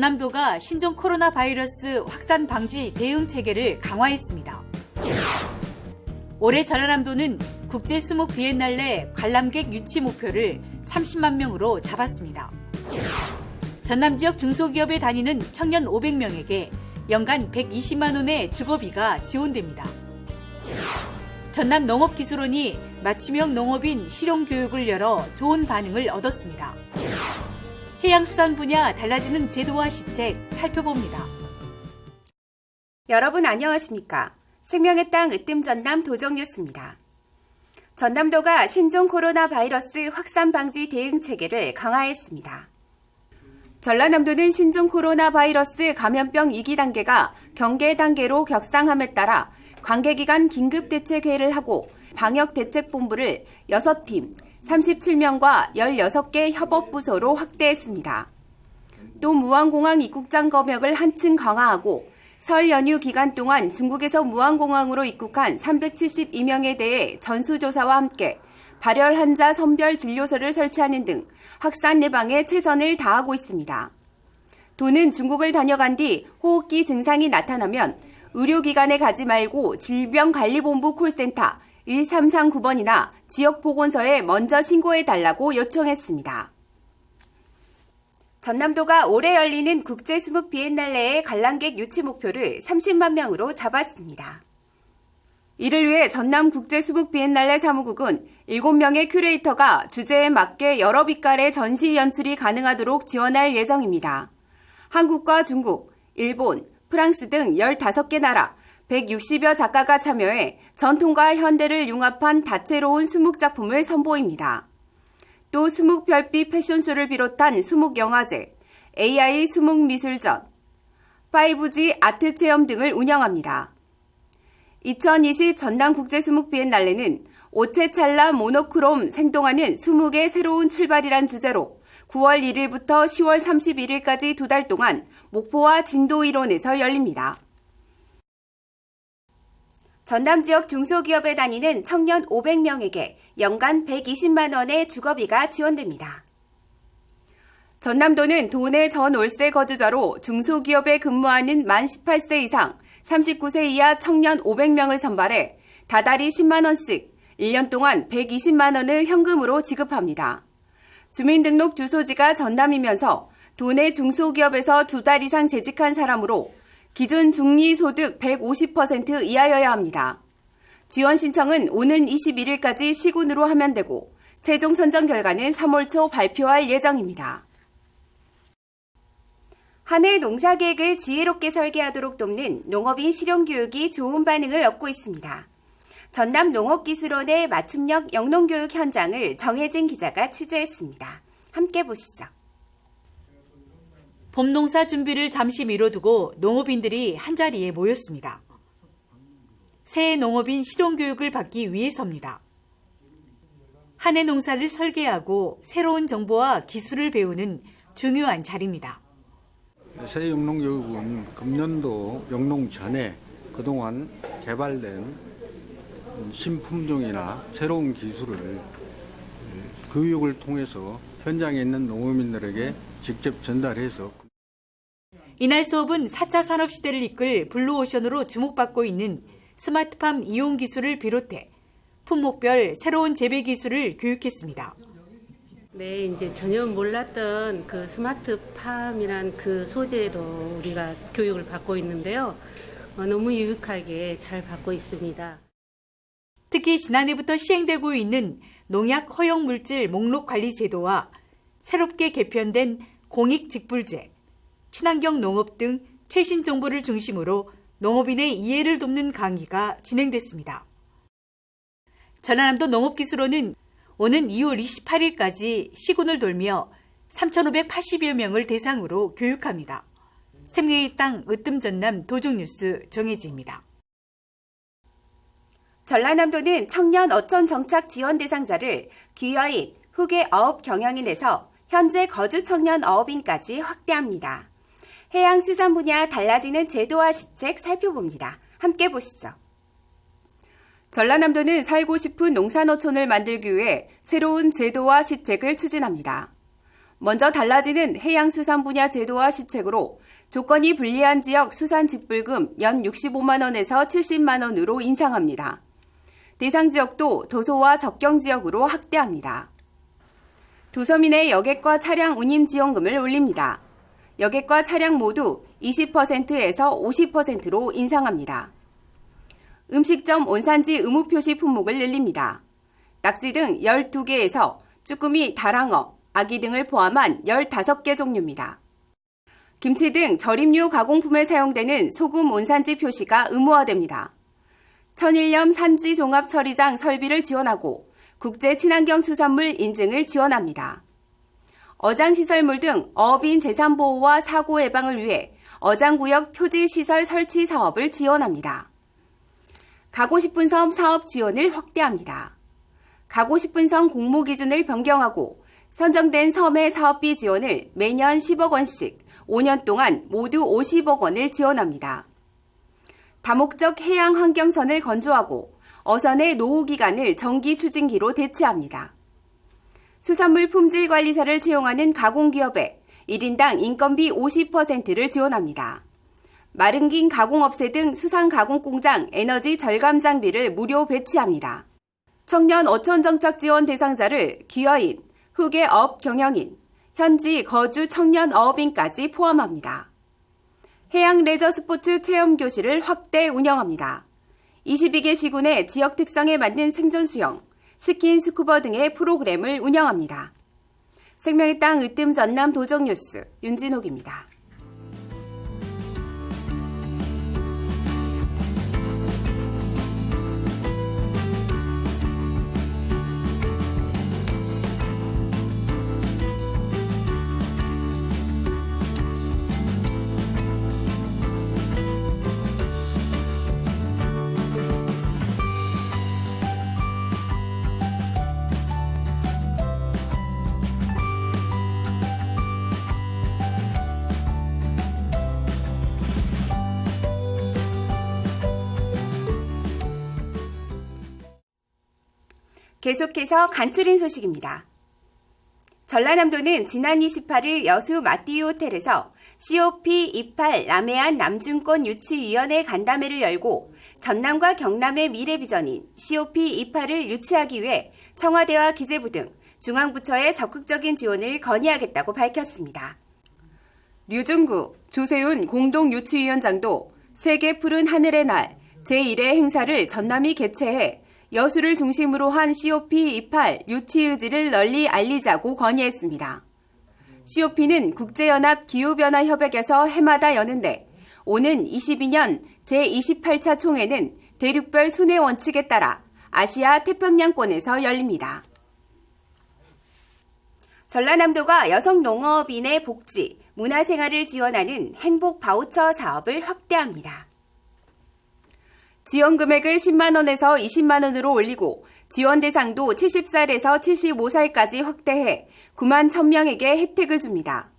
전남도가 신종 코로나 바이러스 확산 방지 대응 체계를 강화했습니다. 올해 전라남도는 국제 수목 비엔날레 관람객 유치 목표를 30만 명으로 잡았습니다. 전남 지역 중소기업에 다니는 청년 500명에게 연간 120만 원의 주거비가 지원됩니다. 전남 농업기술원이 맞춤형 농업인 실용교육을 열어 좋은 반응을 얻었습니다. 해양수산 분야 달라지는 제도와 시책 살펴봅니다. 여러분 안녕하십니까? 생명의 땅 으뜸 전남 도정뉴스입니다. 전남도가 신종 코로나 바이러스 확산 방지 대응 체계를 강화했습니다. 전라남도는 신종 코로나 바이러스 감염병 위기 단계가 경계 단계로 격상함에 따라 관계기관 긴급대책회의를 하고 방역대책본부를 6팀, 37명과 16개 협업부서로 확대했습니다. 또 무안공항 입국장 검역을 한층 강화하고 설 연휴 기간 동안 중국에서 무안공항으로 입국한 372명에 대해 전수조사와 함께 발열 환자 선별 진료소를 설치하는 등 확산 예방에 최선을 다하고 있습니다. 도는 중국을 다녀간 뒤 호흡기 증상이 나타나면 의료기관에 가지 말고 질병관리본부 콜센터 1339번이나 지역보건소에 먼저 신고해달라고 요청했습니다. 전남도가 올해 열리는 국제수목 비엔날레의 관람객 유치 목표를 30만 명으로 잡았습니다. 이를 위해 전남 국제수목 비엔날레 사무국은 7명의 큐레이터가 주제에 맞게 여러 빛깔의 전시 연출이 가능하도록 지원할 예정입니다. 한국과 중국, 일본, 프랑스 등 15개 나라 160여 작가가 참여해 전통과 현대를 융합한 다채로운 수묵 작품을 선보입니다. 또 수묵 별빛 패션쇼를 비롯한 수묵 영화제, AI 수묵 미술전, 5G 아트 체험 등을 운영합니다. 2020 전남 국제수묵 비엔날레는 오체찰나 모노크롬 생동하는 수묵의 새로운 출발이란 주제로 9월 1일부터 10월 31일까지 2달 동안 목포와 진도 일원에서 열립니다. 전남 지역 중소기업에 다니는 청년 500명에게 연간 120만 원의 주거비가 지원됩니다. 전남도는 도내 전 월세 거주자로 중소기업에 근무하는 만 18세 이상 39세 이하 청년 500명을 선발해 다달이 10만 원씩 1년 동안 120만 원을 현금으로 지급합니다. 주민등록 주소지가 전남이면서 도내 중소기업에서 2달 이상 재직한 사람으로 기준 중위소득 150% 이하여야 합니다. 지원 신청은 오는 21일까지 시군으로 하면 되고 최종 선정 결과는 3월 초 발표할 예정입니다. 한 해 농사 계획을 지혜롭게 설계하도록 돕는 농업인 실용교육이 좋은 반응을 얻고 있습니다. 전남 농업기술원의 맞춤형 영농교육 현장을 정혜진 기자가 취재했습니다. 함께 보시죠. 봄농사 준비를 잠시 미뤄두고 농업인들이 한자리에 모였습니다. 새해 농업인 실용교육을 받기 위해서입니다. 한 해 농사를 설계하고 새로운 정보와 기술을 배우는 중요한 자리입니다. 새 영농교육은 금년도 영농 전에 그동안 개발된 신품종이나 새로운 기술을 교육을 통해서 현장에 있는 농업인들에게 직접 전달해서 이날 수업은 4차 산업시대를 이끌 블루오션으로 주목받고 있는 스마트팜 이용 기술을 비롯해 품목별 새로운 재배 기술을 교육했습니다. 네, 이제 전혀 몰랐던 그 스마트팜이란 그 소재도 우리가 교육을 받고 있는데요. 너무 유익하게 잘 받고 있습니다. 특히 지난해부터 시행되고 있는 농약 허용 물질 목록 관리 제도와 새롭게 개편된 공익직불제, 친환경 농업 등 최신 정보를 중심으로 농업인의 이해를 돕는 강의가 진행됐습니다. 전라남도 농업기술원은 오는 2월 28일까지 시군을 돌며 3,580여 명을 대상으로 교육합니다. 생명의 땅 으뜸 전남 도정뉴스 정혜지입니다. 전라남도는 청년 어촌 정착 지원 대상자를 귀여인, 후계 어업 경영인에서 현재 거주 청년 어업인까지 확대합니다. 해양수산 분야 달라지는 제도와 시책 살펴봅니다. 함께 보시죠. 전라남도는 살고 싶은 농산어촌을 만들기 위해 새로운 제도와 시책을 추진합니다. 먼저 달라지는 해양수산 분야 제도와 시책으로 조건이 불리한 지역 수산직불금 연 65만 원에서 70만 원으로 인상합니다. 대상 지역도 도소와 접경지역으로 확대합니다. 도서민의 여객과 차량 운임 지원금을 올립니다. 여객과 차량 모두 20%에서 50%로 인상합니다. 음식점 원산지 의무 표시 품목을 늘립니다. 낙지 등 12개에서 쭈꾸미, 다랑어, 아기 등을 포함한 15개 종류입니다. 김치 등 절임류 가공품에 사용되는 소금 원산지 표시가 의무화됩니다. 천일염 산지 종합 처리장 설비를 지원하고 국제 친환경 수산물 인증을 지원합니다. 어장시설물 등 어업인 재산 보호와 사고 예방을 위해 어장구역 표지시설 설치 사업을 지원합니다. 가고 싶은 섬 사업 지원을 확대합니다. 가고 싶은 섬 공모 기준을 변경하고 선정된 섬의 사업비 지원을 매년 10억 원씩 5년 동안 모두 50억 원을 지원합니다. 다목적 해양 환경선을 건조하고 어선의 노후 기간을 정기 추진기로 대체합니다. 수산물 품질 관리사를 채용하는 가공기업에 1인당 인건비 50%를 지원합니다. 마른긴 가공업체 등 수산가공공장 에너지 절감 장비를 무료 배치합니다. 청년 어촌정착 지원 대상자를 기여인, 후계업 경영인, 현지 거주 청년 어업인까지 포함합니다. 해양 레저 스포츠 체험 교실을 확대 운영합니다. 22개 시군의 지역 특성에 맞는 생존 수영, 스킨 스쿠버 등의 프로그램을 운영합니다. 생명의 땅 으뜸 전남 도정뉴스 윤진옥입니다. 계속해서 간추린 소식입니다. 전라남도는 지난 28일 여수 마띠유 호텔에서 COP28 남해안 남중권 유치위원회 간담회를 열고 전남과 경남의 미래 비전인 COP28을 유치하기 위해 청와대와 기재부 등 중앙부처의 적극적인 지원을 건의하겠다고 밝혔습니다. 류중구, 조세훈 공동유치위원장도 세계 푸른 하늘의 날 제1회 행사를 전남이 개최해 여수를 중심으로 한 COP28 유치 의지를 널리 알리자고 건의했습니다. COP는 국제연합 기후변화협약에서 해마다 여는데 오는 22년 제28차 총회는 대륙별 순회 원칙에 따라 아시아 태평양권에서 열립니다. 전라남도가 여성 농업인의 복지, 문화생활을 지원하는 행복 바우처 사업을 확대합니다. 지원 금액을 10만 원에서 20만 원으로 올리고 지원 대상도 70살에서 75살까지 확대해 9만 1,000명에게 혜택을 줍니다.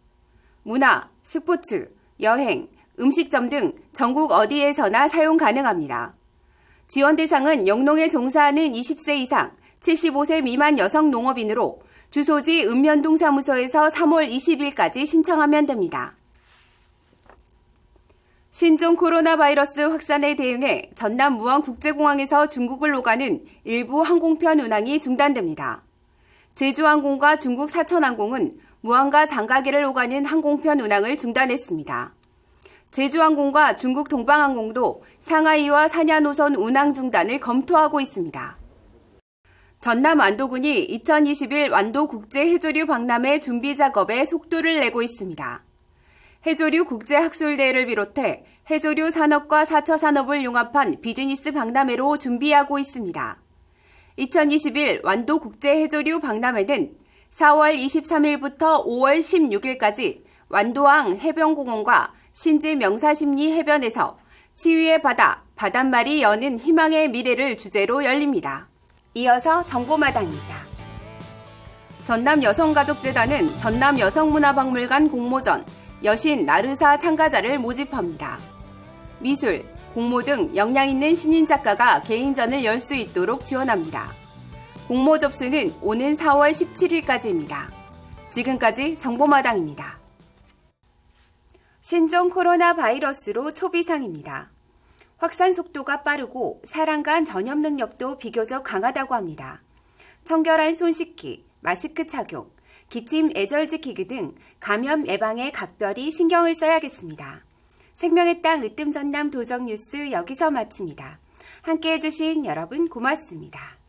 문화, 스포츠, 여행, 음식점 등 전국 어디에서나 사용 가능합니다. 지원 대상은 영농에 종사하는 20세 이상, 75세 미만 여성 농업인으로 주소지 읍면동 사무소에서 3월 20일까지 신청하면 됩니다. 신종 코로나 바이러스 확산에 대응해 전남 무안국제공항에서 중국을 오가는 일부 항공편 운항이 중단됩니다. 제주항공과 중국 사천항공은 무안과 장가계를 오가는 항공편 운항을 중단했습니다. 제주항공과 중국 동방항공도 상하이와 산야 노선 운항 중단을 검토하고 있습니다. 전남 완도군이 2021 완도국제해조류 박람회 준비 작업에 속도를 내고 있습니다. 해조류 국제학술대회를 비롯해 해조류 산업과 사처산업을 융합한 비즈니스 박람회로 준비하고 있습니다. 2021 완도국제해조류 박람회는 4월 23일부터 5월 16일까지 완도항 해변공원과 신지 명사심리 해변에서 치유의 바다, 바닷말이 여는 희망의 미래를 주제로 열립니다. 이어서 정보마당입니다. 전남여성가족재단은 전남여성문화박물관 공모전 여신 나르사 참가자를 모집합니다. 미술, 공모 등 역량 있는 신인 작가가 개인전을 열 수 있도록 지원합니다. 공모 접수는 오는 4월 17일까지입니다. 지금까지 정보마당입니다. 신종 코로나 바이러스로 초비상입니다. 확산 속도가 빠르고 사람 간 전염 능력도 비교적 강하다고 합니다. 청결한 손 씻기, 마스크 착용, 기침 애절 지키기 등 감염 예방에 각별히 신경을 써야겠습니다. 생명의 땅 으뜸 전남 도정 뉴스 여기서 마칩니다. 함께해 주신 여러분 고맙습니다.